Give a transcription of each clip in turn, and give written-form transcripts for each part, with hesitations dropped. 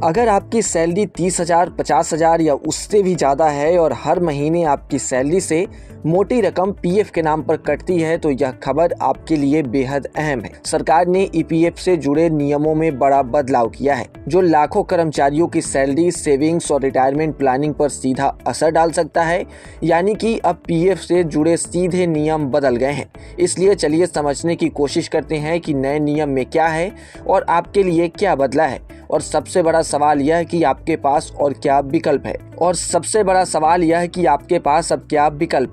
अगर आपकी सैलरी 30,000, 50,000 या उससे भी ज़्यादा है और हर महीने आपकी सैलरी से मोटी रकम पीएफ के नाम पर कटती है तो यह खबर आपके लिए बेहद अहम है। सरकार ने ईपीएफ से जुड़े नियमों में बड़ा बदलाव किया है, जो लाखों कर्मचारियों की सैलरी, सेविंग्स और रिटायरमेंट प्लानिंग पर सीधा असर डाल सकता है। यानी कि अब पीएफ से जुड़े सीधे नियम बदल गए हैं। इसलिए चलिए समझने की कोशिश करते हैं कि नए नियम में क्या है और आपके लिए क्या बदला है। और सबसे बड़ा सवाल यह है कि आपके पास और क्या विकल्प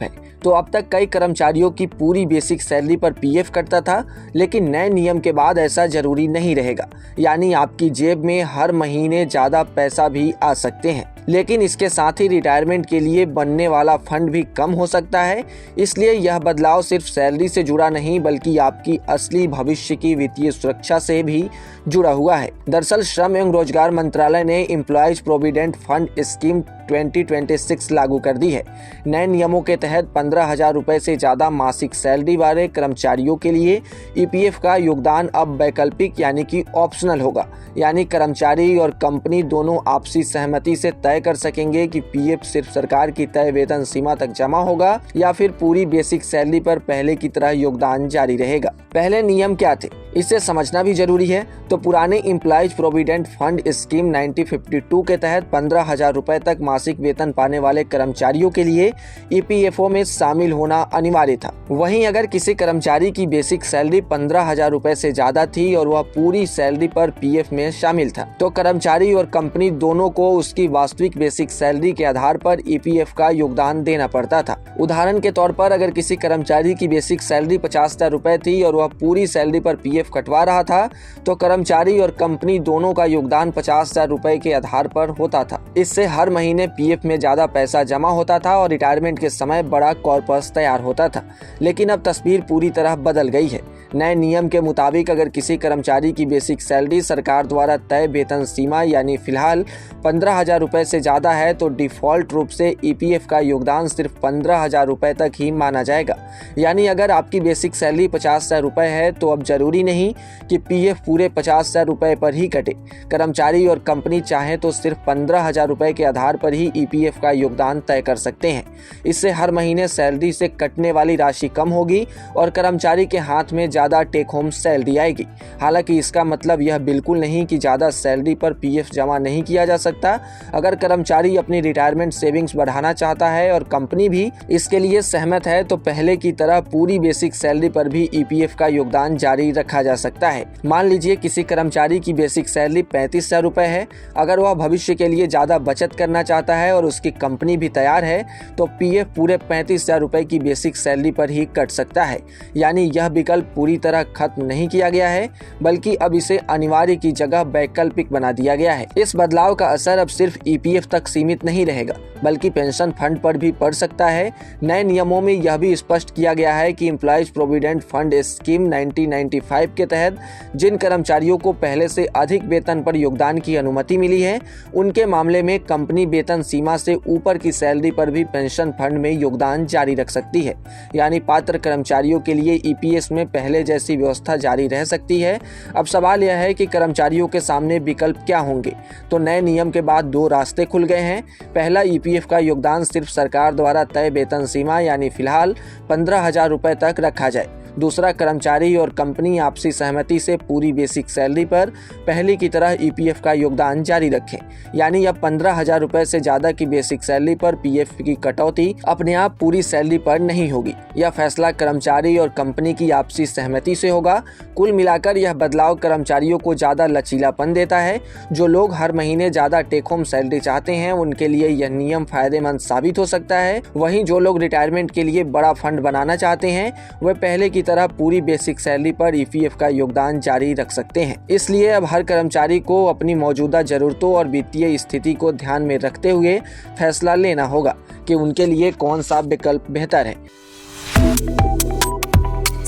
है। तो अब तक कई कर्मचारियों की पूरी बेसिक सैलरी पर पीएफ कटता था, लेकिन नए नियम के बाद ऐसा जरूरी नहीं रहेगा। यानी आपकी जेब में हर महीने ज़्यादा पैसा भी आ सकते हैं, लेकिन इसके साथ ही रिटायरमेंट के लिए बनने वाला फंड भी कम हो सकता है। इसलिए यह बदलाव सिर्फ सैलरी से जुड़ा नहीं, बल्कि आपकी असली भविष्य की वित्तीय सुरक्षा से भी जुड़ा हुआ है। दरअसल श्रम एवं रोजगार मंत्रालय ने एम्प्लॉयज प्रोविडेंट फंड स्कीम 2026 लागू कर दी है। नए नियमों के तहत 15,000 रुपए से ज़्यादा मासिक सैलरी वाले कर्मचारियों के लिए ईपीएफ का योगदान अब वैकल्पिक यानी कि ऑप्शनल होगा। यानी कर्मचारी और कंपनी दोनों आपसी सहमति से तय कर सकेंगे कि पीएफ सिर्फ सरकार की तय वेतन सीमा तक जमा होगा या फिर पूरी बेसिक सैलरी पर पहले की तरह योगदान जारी रहेगा। पहले नियम क्या थे, इसे समझना भी जरूरी है। तो पुराने एम्प्लॉयज प्रोविडेंट फंड स्कीम 1952 के तहत 15,000 रुपए तक मासिक वेतन पाने वाले कर्मचारियों के लिए ईपीएफओ में शामिल होना अनिवार्य था। वहीं अगर किसी कर्मचारी की बेसिक सैलरी 15,000 रुपए से ज्यादा थी और वह पूरी सैलरी पर पीएफ में शामिल था, तो कर्मचारी और कंपनी दोनों को उसकी वास्तविक बेसिक सैलरी के आधार पर ईपीएफ का योगदान देना पड़ता था। उदाहरण के तौर पर अगर किसी कर्मचारी की बेसिक सैलरी 50,000 रुपए थी और वह पूरी सैलरी पर पीएफ कटवा रहा था, तो कर्मचारी और कंपनी दोनों का योगदान 50,000 रुपए के आधार पर होता था। इससे हर महीने पीएफ में ज्यादा पैसा जमा होता था और रिटायरमेंट के समय बड़ा कॉर्पस तैयार होता था। लेकिन अब तस्वीर पूरी तरह बदल गई है। नए नियम के मुताबिक अगर किसी कर्मचारी की बेसिक सैलरी सरकार द्वारा तय वेतन सीमा यानी फिलहाल 15,000 रुपए से ज्यादा है, तो डिफॉल्ट रूप से ईपीएफ का योगदान सिर्फ 15,000 रुपए तक ही माना जाएगा। यानी अगर आपकी बेसिक सैलरी 50,000 रुपए है, तो अब जरूरी नहीं कि पीएफ पूरे 50,000 रुपए पर ही कटे। कर्मचारी और कंपनी चाहे तो सिर्फ 15,000 रुपए के आधार पर ही ईपीएफ का योगदान तय कर सकते हैं। इससे हर महीने सैलरी से कटने वाली राशि कम होगी और कर्मचारी के हाथ में ज्यादा टेक होम सैलरी आएगी। हालांकि इसका मतलब यह बिल्कुल नहीं कि ज्यादा सैलरी पर पीएफ जमा नहीं किया जा सकता। अगर कर्मचारी अपनी रिटायरमेंट सेविंग्स बढ़ाना चाहता है और कंपनी भी इसके लिए सहमत है, तो पहले की तरह पूरी बेसिक सैलरी पर भी ईपीएफ का योगदान जारी रखा जा सकता है। मान लीजिए किसी कर्मचारी की बेसिक सैलरी 35,000 रुपए है। अगर वह भविष्य के लिए ज्यादा बचत करना चाहता है और उसकी कंपनी भी तैयार है, तो पीएफ पूरे 35,000 रुपए की बेसिक सैलरी पर ही कट सकता है। यानी यह विकल्प पूरी तरह खत्म नहीं किया गया है, बल्कि अब इसे अनिवार्य की जगह वैकल्पिक बना दिया गया है। इस बदलाव का असर अब सिर्फ ईपीएफ तक सीमित नहीं रहेगा, बल्कि पेंशन फंड पर भी पड़ सकता है। नए नियमों में यह भी स्पष्ट किया गया है कि एम्प्लॉयज प्रोविडेंट फंड स्कीम 1995 के तहत जिन कर्मचारियों को पहले से अधिक वेतन पर योगदान की अनुमति मिली है, उनके मामले में कंपनी वेतन सीमा से ऊपर की सैलरी पर भी पेंशन फंड में योगदान जारी रख सकती है। यानी पात्र कर्मचारियों के लिए ईपीएस में पहले जैसी व्यवस्था जारी रह सकती है। अब सवाल यह है कि कर्मचारियों के सामने विकल्प क्या होंगे। तो नए नियम के बाद दो रास्ते खुल गए हैं। पहला, ईपीएफ का योगदान सिर्फ सरकार द्वारा तय वेतन सीमा यानी फिलहाल 15,000 रुपए तक रखा जाए। दूसरा, कर्मचारी और कंपनी आपसी सहमति से पूरी बेसिक सैलरी पर पहले की तरह ईपीएफ का योगदान जारी रखें। यानी अब 15,000 रुपए से ज्यादा की बेसिक सैलरी पर पीएफ की कटौती अपने आप पूरी सैलरी पर नहीं होगी। यह फैसला कर्मचारी और कंपनी की आपसी सहमति से होगा। कुल मिलाकर यह बदलाव कर्मचारियों को ज्यादा लचीलापन देता है। जो लोग हर महीने ज्यादा टेक होम सैलरी चाहते हैं, उनके लिए यह नियम फायदेमंद साबित हो सकता है। वहीं जो लोग रिटायरमेंट के लिए बड़ा फंड बनाना चाहते हैं, वह पहले की तरह पूरी बेसिक सैलरी पर ईपीएफ का योगदान जारी रख सकते हैं। इसलिए अब हर कर्मचारी को अपनी मौजूदा जरूरतों और वित्तीय स्थिति को ध्यान में रखते हुए फैसला लेना होगा कि उनके लिए कौन सा विकल्प बेहतर है।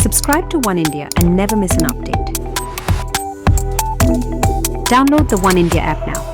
Subscribe to One India and never miss an update. Download the One India app now.